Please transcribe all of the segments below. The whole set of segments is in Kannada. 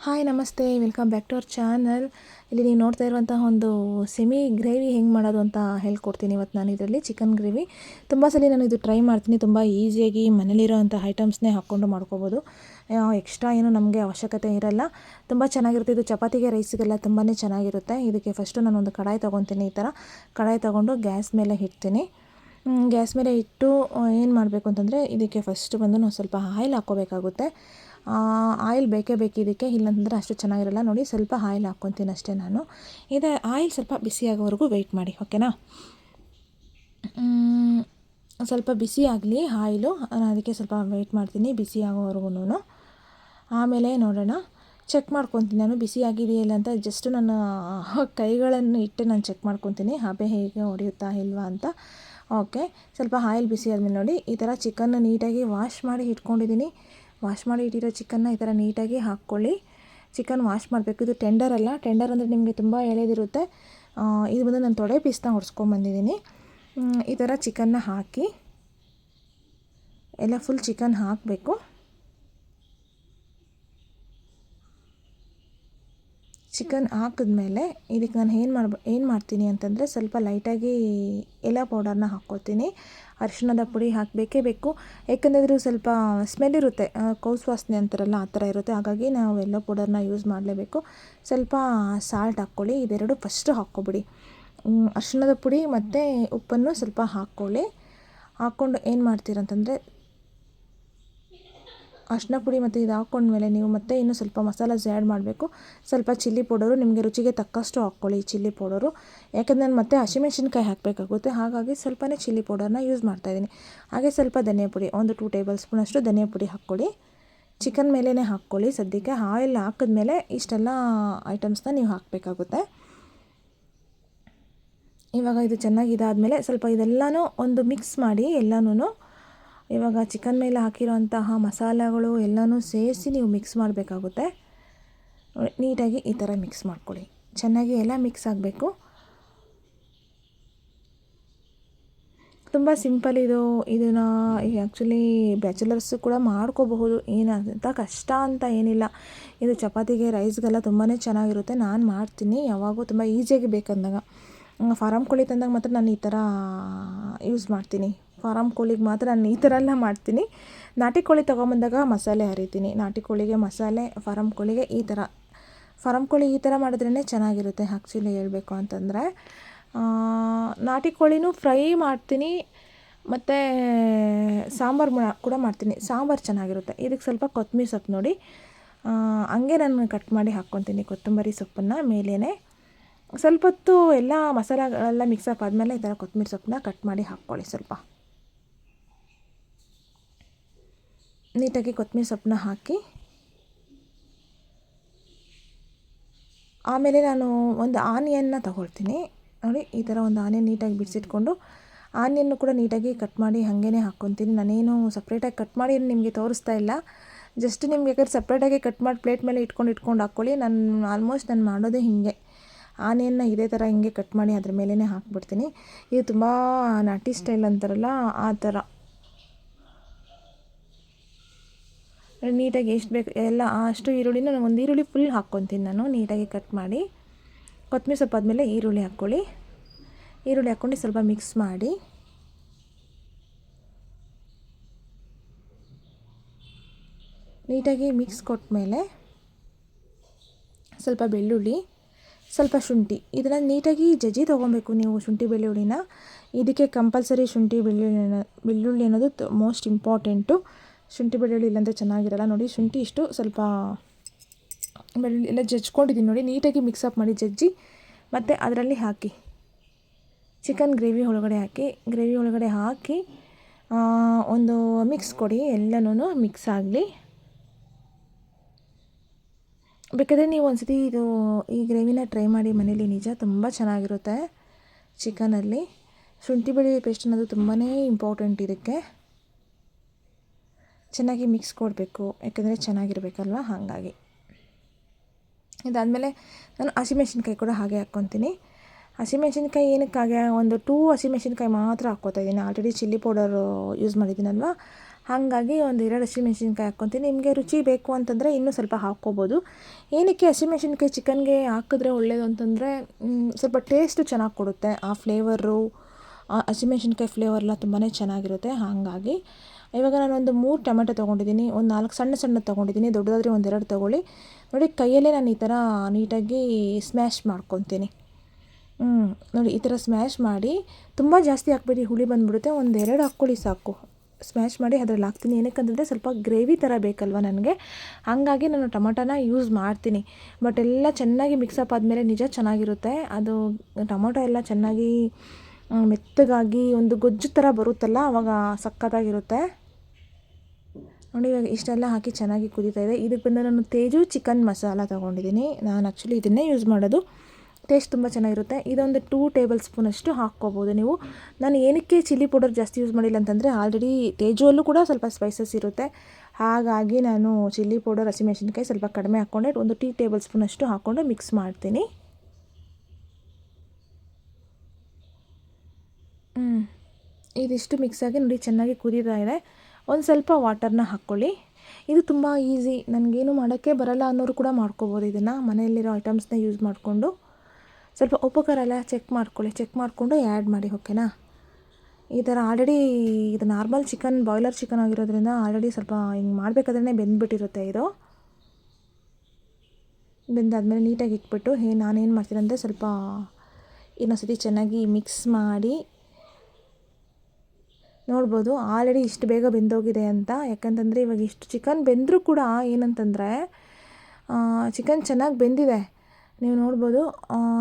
ಹಾಯ್ ನಮಸ್ತೆ, welcome back to our channel. ಇಲ್ಲಿ ನೀವು ನೋಡ್ತಾ ಇರುವಂತಹ ಒಂದು ಸೆಮಿ ಗ್ರೇವಿ ಹೆಂಗೆ ಮಾಡೋದು ಅಂತ ಹೇಳ್ಕೊಡ್ತೀನಿ. ಇವತ್ತು ನಾನು ಇದರಲ್ಲಿ ಚಿಕನ್ ಗ್ರೇವಿ ತುಂಬ ಸಲ ನಾನು ಇದು ಟ್ರೈ ಮಾಡ್ತೀನಿ. ತುಂಬ ಈಸಿಯಾಗಿ ಮನೇಲಿರೋವಂಥ ಐಟಮ್ಸ್ನೇ ಹಾಕ್ಕೊಂಡು ಮಾಡ್ಕೋಬೋದು. ಎಕ್ಸ್ಟ್ರಾ ಏನು ನಮಗೆ ಅವಶ್ಯಕತೆ ಇರಲ್ಲ. ತುಂಬ ಚೆನ್ನಾಗಿರುತ್ತೆ ಇದು. ಚಪಾತಿಗೆ ರೈಸಿಗೆಲ್ಲ ತುಂಬಾ ಚೆನ್ನಾಗಿರುತ್ತೆ. ಇದಕ್ಕೆ ಫಸ್ಟು ನಾನೊಂದು ಕಡಾಯಿ ತೊಗೊತೀನಿ. ಈ ಥರ ಕಡಾಯಿ ತೊಗೊಂಡು ಗ್ಯಾಸ್ ಮೇಲೆ ಇಡ್ತೀನಿ. ಗ್ಯಾಸ್ ಮೇಲೆ ಇಟ್ಟು ಏನು ಮಾಡಬೇಕು ಅಂತಂದರೆ, ಇದಕ್ಕೆ ಫಸ್ಟ್ ಬಂದು ನಾವು ಸ್ವಲ್ಪ ಆಯಿಲ್ ಹಾಕ್ಕೋಬೇಕಾಗುತ್ತೆ. ಆಯಿಲ್ ಬೇಕೇ ಬೇಕು ಇದಕ್ಕೆ, ಇಲ್ಲಂತಂದರೆ ಅಷ್ಟು ಚೆನ್ನಾಗಿರಲ್ಲ. ನೋಡಿ, ಸ್ವಲ್ಪ ಆಯಿಲ್ ಹಾಕ್ಕೊತೀನಿ ಅಷ್ಟೇ ನಾನು. ಇದು ಆಯಿಲ್ ಸ್ವಲ್ಪ ಬಿಸಿ ಆಗೋವರೆಗೂ ವೆಯ್ಟ್ ಮಾಡಿ, ಓಕೆನಾ. ಸ್ವಲ್ಪ ಬಿಸಿ ಆಗಲಿ ಆಯಿಲು, ಅದಕ್ಕೆ ಸ್ವಲ್ಪ ವೆಯ್ಟ್ ಮಾಡ್ತೀನಿ ಬಿಸಿ ಆಗೋವರೆಗೂ. ಆಮೇಲೆ ನೋಡೋಣ, ಚೆಕ್ ಮಾಡ್ಕೊತೀನಿ ನಾನು ಬಿಸಿ ಆಗಿದೆಯಲ್ಲ ಅಂತ. ಜಸ್ಟ್ ನನ್ನ ಕೈಗಳನ್ನು ಇಟ್ಟು ನಾನು ಚೆಕ್ ಮಾಡ್ಕೊತೀನಿ, ಹಬೆ ಹೇಗೆ ಹೊಡೆಯುತ್ತಾ ಇಲ್ವಾ ಅಂತ. ಓಕೆ, ಸ್ವಲ್ಪ ಆಯಿಲ್ ಬಿಸಿ ಆದಮೇಲೆ ನೋಡಿ, ಈ ಥರ ಚಿಕನ್ನ ನೀಟಾಗಿ ವಾಶ್ ಮಾಡಿ ಇಟ್ಕೊಂಡಿದ್ದೀನಿ. ವಾಶ್ ಮಾಡಿ ಇಟ್ಟಿರೋ ಚಿಕನ್ನ ಈ ಥರ ನೀಟಾಗಿ ಹಾಕ್ಕೊಳ್ಳಿ. ಚಿಕನ್ ವಾಶ್ ಮಾಡಬೇಕು. ಇದು ಟೆಂಡರ್ ಅಲ್ಲ. ಟೆಂಡರ್ ಅಂದರೆ ನಿಮಗೆ ತುಂಬ ಎಳೆದಿರುತ್ತೆ. ಇದು ಬಂದು ನಾನು ತೊಡೆ ಪೀಸ್ನ ಹೊಡ್ಸ್ಕೊಂಬಂದಿದ್ದೀನಿ. ಈ ಥರ ಚಿಕನ್ನ ಹಾಕಿ ಎಲ್ಲ ಫುಲ್ ಚಿಕನ್ ಹಾಕಬೇಕು. ಚಿಕನ್ ಹಾಕಿದ್ಮೇಲೆ ಇದಕ್ಕೆ ನಾನು ಏನು ಮಾಡ್ತೀನಿ ಅಂತಂದರೆ, ಸ್ವಲ್ಪ ಲೈಟಾಗಿ ಎಲೆ ಪೌಡರ್ನ ಹಾಕ್ಕೊತೀನಿ. ಅರಿಶಿಣದ ಪುಡಿ ಹಾಕಬೇಕೇ ಬೇಕು. ಯಾಕಂದರೆ ಇದು ಸ್ವಲ್ಪ ಸ್ಮೆಲ್ ಇರುತ್ತೆ, ಕೌಸ್ ವಾಸನೆ ಅಂತಾರಲ್ಲ ಆ ಥರ ಇರುತ್ತೆ. ಹಾಗಾಗಿ ನಾವು ಎಲೆ ಪೌಡರ್ನ ಯೂಸ್ ಮಾಡಲೇಬೇಕು. ಸ್ವಲ್ಪ ಸಾಲ್ಟ್ ಹಾಕ್ಕೊಳ್ಳಿ. ಇದೆರಡು ಫಸ್ಟು ಹಾಕ್ಕೊಬಿಡಿ. ಅರಿಶಿಣದ ಪುಡಿ ಮತ್ತು ಉಪ್ಪನ್ನು ಸ್ವಲ್ಪ ಹಾಕ್ಕೊಳ್ಳಿ. ಹಾಕ್ಕೊಂಡು ಏನು ಮಾಡ್ತೀರಂತಂದರೆ, ಅರಿಶಿನ ಪುಡಿ ಮತ್ತು ಇದು ಹಾಕ್ಕೊಂಡ್ಮೇಲೆ ನೀವು ಮತ್ತೆ ಇನ್ನೂ ಸ್ವಲ್ಪ ಮಸಾಲಾಸ್ ಆ್ಯಡ್ ಮಾಡಬೇಕು. ಸ್ವಲ್ಪ ಚಿಲ್ಲಿ ಪೌಡರು ನಿಮಗೆ ರುಚಿಗೆ ತಕ್ಕಷ್ಟು ಹಾಕ್ಕೊಳ್ಳಿ ಚಿಲ್ಲಿ ಪೌಡರು. ಯಾಕಂದರೆ ನಾನು ಮತ್ತೆ ಹಸಿಮೆಣ್ಸಿನ್ಕಾಯಿ ಹಾಕಬೇಕಾಗುತ್ತೆ, ಹಾಗಾಗಿ ಸ್ವಲ್ಪನೇ ಚಿಲ್ಲಿ ಪೌಡರ್ನ ಯೂಸ್ ಮಾಡ್ತಾಯಿದ್ದೀನಿ. ಹಾಗೆ ಸ್ವಲ್ಪ ಧನಿಯಾ ಪುಡಿ, ಒಂದು 2 ಟೇಬಲ್ ಸ್ಪೂನಷ್ಟು ಧನಿಯಾ ಪುಡಿ ಹಾಕ್ಕೊಳ್ಳಿ. ಚಿಕನ್ ಮೇಲೇ ಹಾಕ್ಕೊಳ್ಳಿ. ಸದ್ಯಕ್ಕೆ ಆಯಿಲ್ ಹಾಕಿದ್ಮೇಲೆ ಇಷ್ಟೆಲ್ಲ ಐಟಮ್ಸ್ನ ನೀವು ಹಾಕಬೇಕಾಗುತ್ತೆ. ಇವಾಗ ಇದು ಚೆನ್ನಾಗಿ ಇದಾದಮೇಲೆ ಸ್ವಲ್ಪ ಇದೆಲ್ಲನೂ ಒಂದು ಮಿಕ್ಸ್ ಮಾಡಿ ಎಲ್ಲನೂ. ಇವಾಗ ಚಿಕನ್ ಮೇಲೆ ಹಾಕಿರೋಂತಹ ಮಸಾಲೆಗಳು ಎಲ್ಲನೂ ಸೇರಿಸಿ ನೀವು ಮಿಕ್ಸ್ ಮಾಡಬೇಕಾಗುತ್ತೆ. ನೀಟಾಗಿ ಈ ಥರ ಮಿಕ್ಸ್ ಮಾಡ್ಕೊಳ್ಳಿ. ಚೆನ್ನಾಗಿ ಎಲ್ಲ ಮಿಕ್ಸ್ ಆಗಬೇಕು. ತುಂಬ ಸಿಂಪಲ್ ಇದು. ಇದನ್ನು ಆ್ಯಕ್ಚುಲಿ ಬ್ಯಾಚುಲರ್ಸು ಕೂಡ ಮಾಡ್ಕೋಬಹುದು, ಏನಂತ ಕಷ್ಟ ಅಂತ ಏನಿಲ್ಲ. ಇದು ಚಪಾತಿಗೆ ರೈಸ್ಗೆಲ್ಲ ತುಂಬಾ ಚೆನ್ನಾಗಿರುತ್ತೆ. ನಾನು ಮಾಡ್ತೀನಿ ಯಾವಾಗೂ ತುಂಬ ಈಸಿಯಾಗಿ ಬೇಕಂದಾಗ. ಫಾರಮ್ ಕೋಳಿ ತಂದಾಗ ಮಾತ್ರ ನಾನು ಈ ಥರ ಯೂಸ್ ಮಾಡ್ತೀನಿ. ಫಾರಮ್ ಕೋಳಿಗೆ ಮಾತ್ರ ನಾನು ಈ ಥರ ಎಲ್ಲ ಮಾಡ್ತೀನಿ. ನಾಟಿ ಕೋಳಿ ತೊಗೊಂಬಂದಾಗ ಮಸಾಲೆ ಹರಿತೀನಿ. ನಾಟಿ ಕೋಳಿಗೆ ಮಸಾಲೆ, ಫಾರಮ್ ಕೋಳಿಗೆ ಈ ಥರ. ಫಾರಮ್ ಕೋಳಿ ಈ ಥರ ಮಾಡಿದ್ರೇ ಚೆನ್ನಾಗಿರುತ್ತೆ ಆ್ಯಕ್ಚುಲಿ ಹೇಳಬೇಕು ಅಂತಂದರೆ. ನಾಟಿ ಕೋಳಿನೂ ಫ್ರೈ ಮಾಡ್ತೀನಿ ಮತ್ತು ಸಾಂಬಾರು ಕೂಡ ಮಾಡ್ತೀನಿ. ಸಾಂಬಾರು ಚೆನ್ನಾಗಿರುತ್ತೆ. ಇದಕ್ಕೆ ಸ್ವಲ್ಪ ಕೊತ್ತಂಬರಿ ಸೊಪ್ಪು ನೋಡಿ, ಹಂಗೆ ನಾನು ಕಟ್ ಮಾಡಿ ಹಾಕ್ಕೊತೀನಿ ಕೊತ್ತಂಬರಿ ಸೊಪ್ಪನ್ನು ಮೇಲೇ. ಸ್ವಲ್ಪ ಹೊತ್ತು ಎಲ್ಲ ಮಸಾಲೆಗಳೆಲ್ಲ ಮಿಕ್ಸಪ್ ಆದಮೇಲೆ ಈ ಥರ ಕೊತ್ತಂಬರಿ ಸೊಪ್ಪನ್ನ ಕಟ್ ಮಾಡಿ ಹಾಕ್ಕೊಳ್ಳಿ. ಸ್ವಲ್ಪ ನೀಟಾಗಿ ಕೊತ್ತಂಬರಿ ಸೊಪ್ಪನ್ನ ಹಾಕಿ, ಆಮೇಲೆ ನಾನು ಒಂದು ಆನಿಯನ್ನ ತಗೊಳ್ತೀನಿ. ನೋಡಿ, ಈ ಥರ ಒಂದು ಆನಿಯನ್ ನೀಟಾಗಿ ಬಿಡಿಸಿಟ್ಕೊಂಡು ಆನಿಯನ್ನು ಕೂಡ ನೀಟಾಗಿ ಕಟ್ ಮಾಡಿ ಹಾಗೇ ಹಾಕ್ಕೊತೀನಿ. ನಾನೇನು ಸಪ್ರೇಟಾಗಿ ಕಟ್ ಮಾಡಿ ನಿಮಗೆ ತೋರಿಸ್ತಾ ಇಲ್ಲ. ಜಸ್ಟ್ ನಿಮ್ಗೆ ಬೇಕಾದ್ರೆ ಸಪ್ರೇಟಾಗಿ ಕಟ್ ಮಾಡಿ ಪ್ಲೇಟ್ ಮೇಲೆ ಇಟ್ಕೊಂಡು ಹಾಕ್ಕೊಳ್ಳಿ. ಆಲ್ಮೋಸ್ಟ್ ನಾನು ಮಾಡೋದೇ ಹೀಗೆ. ಆನಿಯನ್ನ ಇದೇ ಥರ ಹಿಂಗೆ ಕಟ್ ಮಾಡಿ ಅದ್ರ ಮೇಲೇ ಹಾಕ್ಬಿಡ್ತೀನಿ. ಇದು ತುಂಬ ನಾಟಿ ಸ್ಟೈಲ್ ಅಂತಾರಲ್ಲ ಆ ಥರ. ನೀಟಾಗಿ ಎಷ್ಟು ಬೇಕು ಎಲ್ಲ ಅಷ್ಟು ಈರುಳ್ಳಿನ ಒಂದು ಈರುಳ್ಳಿ ಫುಲ್ ಹಾಕ್ಕೊತೀನಿ ನಾನು ನೀಟಾಗಿ ಕಟ್ ಮಾಡಿ. ಕೊತ್ತಂಬರಿ ಸೊಪ್ಪು ಆದಮೇಲೆ ಈರುಳ್ಳಿ ಹಾಕ್ಕೊಳ್ಳಿ. ಈರುಳ್ಳಿ ಹಾಕ್ಕೊಂಡು ಸ್ವಲ್ಪ ಮಿಕ್ಸ್ ಮಾಡಿ, ನೀಟಾಗಿ ಮಿಕ್ಸ್ ಕೊಟ್ಟಮೇಲೆ ಸ್ವಲ್ಪ ಬೆಳ್ಳುಳ್ಳಿ, ಸ್ವಲ್ಪ ಶುಂಠಿ, ಇದನ್ನು ನೀಟಾಗಿ ಜಜ್ಜಿ ತೊಗೊಬೇಕು ನೀವು ಶುಂಠಿ ಬೆಳ್ಳುಳ್ಳಿನ. ಇದಕ್ಕೆ ಕಂಪಲ್ಸರಿ ಶುಂಠಿ ಬೆಳ್ಳುಳ್ಳಿ ಅನ್ನೋದು ಮೋಸ್ಟ್ ಇಂಪಾರ್ಟೆಂಟು. ಶುಂಠಿ ಬೆಳ್ಳುಳ್ಳಿ ಇಲ್ಲಾಂದರೆ ಚೆನ್ನಾಗಿರಲ್ಲ. ನೋಡಿ, ಶುಂಠಿ ಇಷ್ಟು ಸ್ವಲ್ಪ ಬೆಳ್ಳುಳ್ಳಿ ಎಲ್ಲ ಜಜ್ಕೊಂಡಿದ್ದೀನಿ ನೋಡಿ. ನೀಟಾಗಿ ಮಿಕ್ಸಪ್ ಮಾಡಿ ಜಜ್ಜಿ ಮತ್ತು ಅದರಲ್ಲಿ ಹಾಕಿ ಚಿಕನ್ ಗ್ರೇವಿ ಒಳಗಡೆ ಹಾಕಿ ಒಂದು ಮಿಕ್ಸ್ ಕೊಡಿ. ಎಲ್ಲನೂ ಮಿಕ್ಸ್ ಆಗಲಿ. ಬೇಕಾದರೆ ನೀವು ಒಂದ್ಸತಿ ಈ ಗ್ರೇವಿನ ಟ್ರೈ ಮಾಡಿ ಮನೇಲಿ, ನಿಜ ತುಂಬ ಚೆನ್ನಾಗಿರುತ್ತೆ. ಚಿಕನಲ್ಲಿ ಶುಂಠಿ ಬೆಳ್ಳುಳ್ಳಿ ಪೇಸ್ಟ್ ಅನ್ನೋದು ತುಂಬಾ ಇಂಪಾರ್ಟೆಂಟ್. ಇದಕ್ಕೆ ಚೆನ್ನಾಗಿ ಮಿಕ್ಸ್ ಕೊಡಬೇಕು, ಯಾಕಂದರೆ ಚೆನ್ನಾಗಿರಬೇಕಲ್ವ, ಹಾಗಾಗಿ. ಇದಾದಮೇಲೆ ನಾನು ಹಸಿಮೆಣ್ಸಿನ್ಕಾಯಿ ಕೂಡ ಹಾಗೆ ಹಾಕ್ಕೊತೀನಿ. ಹಸಿಮೆಣ್ಸಿನ್ಕಾಯಿ ಏನಕ್ಕಾಗೆ ಒಂದು 2 ಹಸಿಮೆಣ್ಸಿನ್ಕಾಯಿ ಮಾತ್ರ ಹಾಕ್ಕೋತಾ ಇದ್ದೀನಿ. ಆಲ್ರೆಡಿ ಚಿಲ್ಲಿ ಪೌಡರು ಯೂಸ್ ಮಾಡಿದ್ದೀನಲ್ವ, ಹಾಗಾಗಿ ಒಂದು 2 ಹಸಿಮೆಣ್ಸಿನ್ಕಾಯಿ ಹಾಕ್ಕೊತೀನಿ. ನಿಮಗೆ ರುಚಿ ಬೇಕು ಅಂತಂದರೆ ಇನ್ನೂ ಸ್ವಲ್ಪ ಹಾಕ್ಕೋಬೋದು. ಏನಕ್ಕೆ ಹಸಿಮೆಣ್ಸಿನ್ಕಾಯಿ ಚಿಕನ್ಗೆ ಹಾಕಿದ್ರೆ ಒಳ್ಳೆಯದು ಅಂತಂದರೆ ಸ್ವಲ್ಪ ಟೇಸ್ಟು ಚೆನ್ನಾಗಿ ಕೊಡುತ್ತೆ. ಆ ಫ್ಲೇವರು, ಆ ಹಸಿಮೆಣ್ಸಿನ್ಕಾಯಿ ಫ್ಲೇವರೆಲ್ಲ ತುಂಬಾ ಚೆನ್ನಾಗಿರುತ್ತೆ. ಹಾಗಾಗಿ ಇವಾಗ ನಾನೊಂದು 3 ಟೊಮೆಟೊ ತೊಗೊಂಡಿದ್ದೀನಿ, ಒಂದು 4 ಸಣ್ಣ ತೊಗೊಂಡಿದ್ದೀನಿ. ದೊಡ್ಡದಾದರೆ 1 2 ತೊಗೊಳ್ಳಿ. ನೋಡಿ ಕೈಯಲ್ಲೇ ನಾನು ಈ ಥರ ನೀಟಾಗಿ ಸ್ಮ್ಯಾಶ್ ಮಾಡ್ಕೊತೀನಿ. ನೋಡಿ ಈ ಥರ ಸ್ಮ್ಯಾಶ್ ಮಾಡಿ, ತುಂಬ ಜಾಸ್ತಿ ಹಾಕ್ಬೇಡಿ, ಹುಳಿ ಬಂದುಬಿಡುತ್ತೆ. 1 2 ಹಾಕ್ಕೊಳ್ಳಿ ಸಾಕು. ಸ್ಮ್ಯಾಶ್ ಮಾಡಿ ಅದ್ರಲ್ಲಿ ಹಾಕ್ತೀನಿ. ಏನಕ್ಕಂತಂದರೆ ಸ್ವಲ್ಪ ಗ್ರೇವಿ ಥರ ಬೇಕಲ್ವ ನನಗೆ, ಹಾಗಾಗಿ ನಾನು ಟೊಮೊಟೊನ ಯೂಸ್ ಮಾಡ್ತೀನಿ. ಬಟ್ ಎಲ್ಲ ಚೆನ್ನಾಗಿ ಮಿಕ್ಸಪ್ ಆದಮೇಲೆ ನಿಜ ಚೆನ್ನಾಗಿರುತ್ತೆ. ಅದು ಟೊಮೊಟೊ ಎಲ್ಲ ಚೆನ್ನಾಗಿ ಮೆತ್ತಗಾಗಿ ಒಂದು ಗೊಜ್ಜು ಥರ ಬರುತ್ತಲ್ಲ, ಆವಾಗ ಸಖತ್ತಾಗಿರುತ್ತೆ. ನೋಡಿ ಇವಾಗ ಇಷ್ಟೆಲ್ಲ ಹಾಕಿ ಚೆನ್ನಾಗಿ ಕುದೀತಾ ಇದೆ. ಇದಕ್ಕೆ ಬಂದು ನಾನು ತೇಜು ಚಿಕನ್ ಮಸಾಲ ತೊಗೊಂಡಿದ್ದೀನಿ. ನಾನು ಆ್ಯಕ್ಚುಲಿ ಇದನ್ನೇ ಯೂಸ್ ಮಾಡೋದು. ಟೇಸ್ಟ್ ತುಂಬ ಚೆನ್ನಾಗಿರುತ್ತೆ. ಇದೊಂದು 2 ಟೇಬಲ್ ಸ್ಪೂನಷ್ಟು ಹಾಕ್ಕೋಬೋದು ನೀವು. ನಾನು ಏನಕ್ಕೆ ಚಿಲ್ಲಿ ಪೌಡರ್ ಜಾಸ್ತಿ ಯೂಸ್ ಮಾಡಿಲ್ಲ ಅಂತಂದರೆ, ಆಲ್ರೆಡಿ ತೇಜುವಲ್ಲೂ ಕೂಡ ಸ್ವಲ್ಪ ಸ್ಪೈಸಸ್ ಇರುತ್ತೆ. ಹಾಗಾಗಿ ನಾನು ಚಿಲ್ಲಿ ಪೌಡರ್, ಹಸಿಮೆಣ್ಸಿನ್ಕಾಯಿ ಸ್ವಲ್ಪ ಕಡಿಮೆ ಹಾಕ್ಕೊಂಡೆ ಒಂದು 2 ಟೇಬಲ್ ಸ್ಪೂನಷ್ಟು ಹಾಕ್ಕೊಂಡು ಮಿಕ್ಸ್ ಮಾಡ್ತೀನಿ. ಇದಿಷ್ಟು ಮಿಕ್ಸಾಗಿ ನೋಡಿ ಚೆನ್ನಾಗಿ ಕುದೀತಾ ಇದೆ. ಒಂದು ಸ್ವಲ್ಪ ವಾಟರ್ನ ಹಾಕ್ಕೊಳ್ಳಿ. ಇದು ತುಂಬ ಈಸಿ, ನನಗೇನು ಮಾಡೋಕ್ಕೆ ಬರಲ್ಲ ಅನ್ನೋರು ಕೂಡ ಮಾಡ್ಕೋಬೋದು. ಇದನ್ನು ಮನೆಯಲ್ಲಿರೋ ಐಟಮ್ಸ್ನ ಯೂಸ್ ಮಾಡಿಕೊಂಡು ಸ್ವಲ್ಪ ಉಪ್ಪು ಖಾರ ಎಲ್ಲ ಚೆಕ್ ಮಾಡ್ಕೊಳ್ಳಿ. ಚೆಕ್ ಮಾಡಿಕೊಂಡು ಆ್ಯಡ್ ಮಾಡಿ, ಓಕೆನಾ. ಈ ಥರ ಆಲ್ರೆಡಿ ಇದು ನಾರ್ಮಲ್ ಚಿಕನ್, ಬಾಯ್ಲರ್ ಚಿಕನ್ ಆಗಿರೋದ್ರಿಂದ ಆಲ್ರೆಡಿ ಸ್ವಲ್ಪ ಹಿಂಗೆ ಮಾಡಬೇಕಾದ್ರೆ ಬೆಂದ್ಬಿಟ್ಟಿರುತ್ತೆ. ಇದು ಬೆಂದಾದ್ಮೇಲೆ ನೀಟಾಗಿ ಇಟ್ಬಿಟ್ಟು ನಾನೇನು ಮಾಡ್ತೀನಿ ಅಂದರೆ ಸ್ವಲ್ಪ ಇನ್ನೊಂದ್ಸತಿ ಚೆನ್ನಾಗಿ ಮಿಕ್ಸ್ ಮಾಡಿ ನೋಡ್ಬೋದು ಆಲ್ರೆಡಿ ಇಷ್ಟು ಬೇಗ ಬೆಂದೋಗಿದೆ ಅಂತ. ಯಾಕಂತಂದರೆ ಇವಾಗ ಇಷ್ಟು ಚಿಕನ್ ಬೆಂದರೂ ಕೂಡ ಏನಂತಂದರೆ ಚಿಕನ್ ಚೆನ್ನಾಗಿ ಬೆಂದಿದೆ, ನೀವು ನೋಡ್ಬೋದು.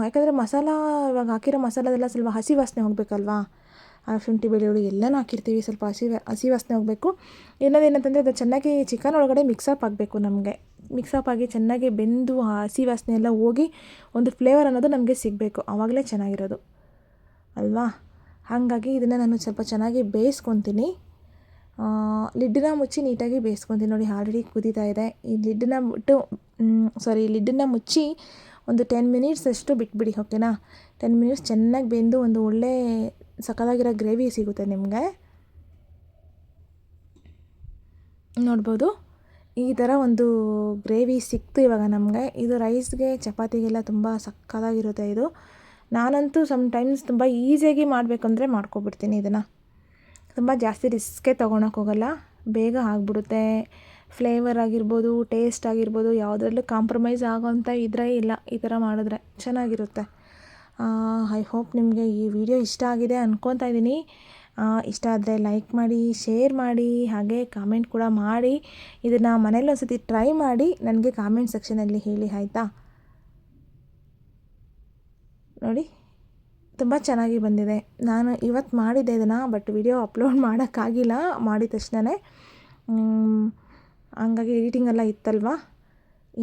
ಯಾಕಂದರೆ ಮಸಾಲ ಇವಾಗ ಹಾಕಿರೋ ಮಸಾಲದೆಲ್ಲ ಸ್ವಲ್ಪ ಹಸಿ ವಾಸನೆ ಹೋಗಬೇಕಲ್ವಾ. ಶುಂಠಿ ಬೆಳ್ಳುಳ್ಳಿ ಎಲ್ಲನೂ ಹಾಕಿರ್ತೀವಿ, ಸ್ವಲ್ಪ ಹಸಿ ವಾಸನೆ ಹೋಗಬೇಕು. ಇನ್ನೊಂದೇನಂತಂದರೆ ಅದು ಚೆನ್ನಾಗಿ ಚಿಕನ್ ಒಳಗಡೆ ಮಿಕ್ಸಪ್ ಆಗಬೇಕು. ನಮಗೆ ಮಿಕ್ಸಪ್ ಆಗಿ ಚೆನ್ನಾಗಿ ಬೆಂದು ಹಸಿ ವಾಸನೆ ಎಲ್ಲ ಹೋಗಿ ಒಂದು ಫ್ಲೇವರ್ ಅನ್ನೋದು ನಮಗೆ ಸಿಗಬೇಕು, ಆವಾಗಲೇ ಚೆನ್ನಾಗಿರೋದು ಅಲ್ವಾ. ಹಾಗಾಗಿ ಇದನ್ನು ನಾನು ಸ್ವಲ್ಪ ಚೆನ್ನಾಗಿ ಬೇಯಿಸ್ಕೊತೀನಿ. ಲಿಡ್ಡನ್ನ ಮುಚ್ಚಿ ನೀಟಾಗಿ ಬೇಯಿಸ್ಕೊತೀನಿ. ನೋಡಿ ಆಲ್ರೆಡಿ ಕುದೀತಾ ಇದೆ. ಈ ಲಿಡ್ಡನ್ನ ಮುಚ್ಚಿ ಒಂದು 10 ಮಿನಿಟ್ಸ್ ಅಷ್ಟು ಬಿಟ್ಬಿಡಿ, ಓಕೆನಾ. 10 ಮಿನಿಟ್ಸ್ ಚೆನ್ನಾಗಿ ಬೆಂದು ಒಂದು ಒಳ್ಳೆ ಸಕ್ಕತ್ತಾಗಿರೋ ಗ್ರೇವಿ ಸಿಗುತ್ತೆ ನಿಮಗೆ. ನೋಡ್ಬೋದು ಈ ಥರ ಒಂದು ಗ್ರೇವಿ ಸಿಕ್ತು ಇವಾಗ ನಮಗೆ. ಇದು ರೈಸ್ಗೆ, ಚಪಾತಿಗೆಲ್ಲ ತುಂಬ ಸಕ್ಕತ್ತಾಗಿರುತ್ತೆ ಇದು. ನಾನಂತೂ ಸಮ್ಟೈಮ್ಸ್ ತುಂಬ ಈಸಿಯಾಗಿ ಮಾಡಬೇಕಂದ್ರೆ ಮಾಡ್ಕೊಬಿಡ್ತೀನಿ ಇದನ್ನು. ತುಂಬ ಜಾಸ್ತಿ ರಿಸ್ಕೇ ತೊಗೊಳಕ್ಕೆ ಹೋಗಲ್ಲ, ಬೇಗ ಆಗಿಬಿಡುತ್ತೆ. ಫ್ಲೇವರ್ ಆಗಿರ್ಬೋದು, ಟೇಸ್ಟ್ ಆಗಿರ್ಬೋದು, ಯಾವುದ್ರಲ್ಲೂ ಕಾಂಪ್ರಮೈಸ್ ಆಗೋಂಥ ಇದ್ರೇ ಇಲ್ಲ. ಈ ಥರ ಮಾಡಿದ್ರೆ ಚೆನ್ನಾಗಿರುತ್ತೆ. ಐ ಹೋಪ್ ನಿಮಗೆ ಈ ವಿಡಿಯೋ ಇಷ್ಟ ಆಗಿದೆ ಅಂದ್ಕೊತಾ ಇದ್ದೀನಿ. ಇಷ್ಟ ಆದರೆ ಲೈಕ್ ಮಾಡಿ, ಶೇರ್ ಮಾಡಿ, ಹಾಗೆ ಕಾಮೆಂಟ್ ಕೂಡ ಮಾಡಿ. ಇದನ್ನು ಮನೇಲಿ ಒಂದು ಸತಿ ಟ್ರೈ ಮಾಡಿ ನನಗೆ ಕಾಮೆಂಟ್ ಸೆಕ್ಷನಲ್ಲಿ ಹೇಳಿ, ಆಯಿತಾ. ನೋಡಿ ತುಂಬ ಚೆನ್ನಾಗಿ ಬಂದಿದೆ. ನಾನು ಇವತ್ತು ಮಾಡಿದ್ದೆ ಇದನ್ನು, ಬಟ್ ವಿಡಿಯೋ ಅಪ್ಲೋಡ್ ಮಾಡೋಕ್ಕಾಗಿಲ್ಲ ಮಾಡಿದ ತಕ್ಷಣವೇ. ಹಂಗಾಗಿ ಎಡಿಟಿಂಗ್ ಎಲ್ಲ ಇತ್ತಲ್ವ,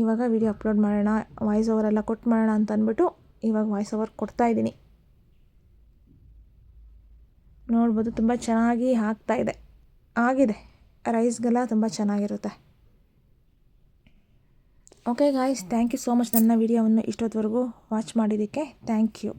ಇವಾಗ ವಿಡಿಯೋ ಅಪ್ಲೋಡ್ ಮಾಡೋಣ, ವಾಯ್ಸ್ ಓವರ್ ಎಲ್ಲ ಕೊಟ್ಟು ಮಾಡೋಣ ಅಂತ ಅಂದ್ಬಿಟ್ಟು ಇವಾಗ ವಾಯ್ಸ್ ಓವರ್ ಕೊಡ್ತಾಯಿದ್ದೀನಿ. ನೋಡ್ಬೋದು ತುಂಬ ಚೆನ್ನಾಗಿ ಆಗಿದೆ. ರೈಸ್ಗೆಲ್ಲ ತುಂಬ ಚೆನ್ನಾಗಿರುತ್ತೆ. Okay guys, thank you so much ನನ್ನ ವಿಡಿಯೋವನ್ನು ಇಷ್ಟೊತ್ತವರೆಗೂ ವಾಚ್ ಮಾಡಿದ್ದಕ್ಕೆ. Thank you.